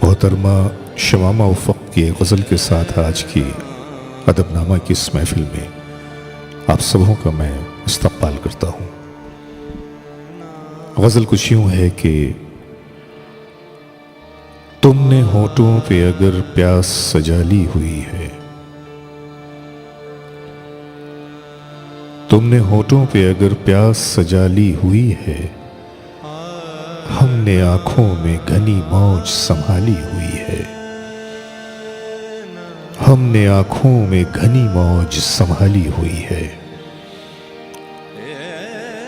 मोहतरमा शमामा उफ़क़ की एक गज़ल के साथ आज की अदबनामा की इस महफ़िल में आप सबों का मैं इस्तक़बाल करता हूँ। गज़ल कुछ यूँ है कि तुमने होठों पे अगर प्यास सजा ली हुई है, तुमने होठों पे अगर प्यास सजा ली हुई है, हमने आंखों में घनी मौज संभाली हुई है, हमने आंखों में घनी मौज संभाली हुई है।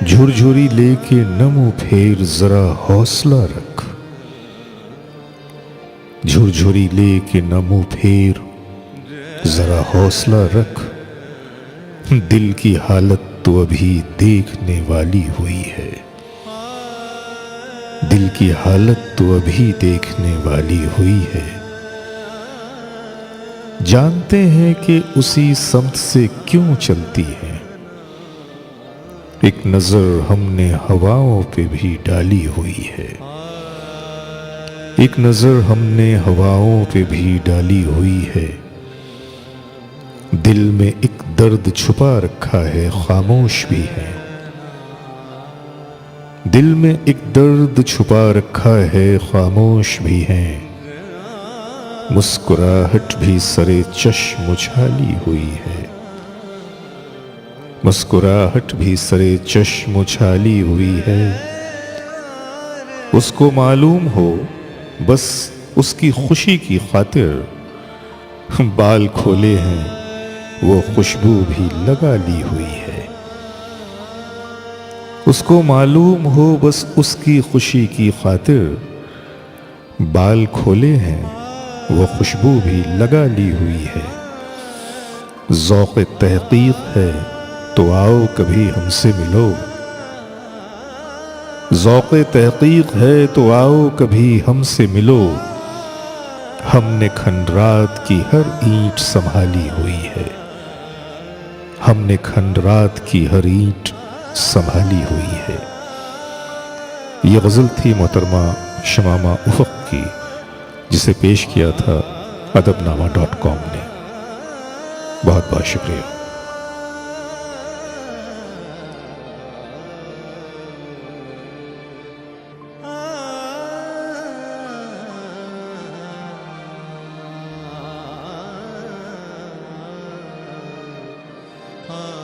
झुरझुरी लेके न मुंह फेर जरा हौसला रख, झुरझुरी लेके न मुंह फेर जरा हौसला रख, दिल की हालत तो अभी देखने वाली हुई है, दिल की हालत तो अभी देखने वाली हुई है। जानते हैं कि उसी समत से क्यों चलती है, एक नजर हमने हवाओं पे भी डाली हुई है, एक नजर हमने हवाओं पे भी डाली हुई है। दिल में एक दर्द छुपा रखा है, खामोश भी है, दिल में एक दर्द छुपा रखा है, खामोश भी है। मुस्कुराहट भी सरे चश्म उछाली हुई है, मुस्कुराहट भी सरे चश्म उछाली हुई है। उसको मालूम हो बस उसकी खुशी की खातिर बाल खोले हैं, वो खुशबू भी लगा ली हुई है। उसको मालूम हो बस उसकी खुशी की खातिर बाल खोले हैं, वो खुशबू भी लगा ली हुई है। ज़ौक़ तहक़ीक़ है तो आओ कभी हमसे मिलो, ज़ौक़ तहक़ीक़ है तो आओ कभी हमसे मिलो। हमने खंडरात की हर ईंट संभाली हुई है, हमने खंडरात की हर ईंट संभाली हुई है। ये गज़ल थी मोहतरमा शमामा उफ़क़ की, जिसे पेश किया था adabnama.com ने। बहुत बहुत शुक्रिया। हाँ।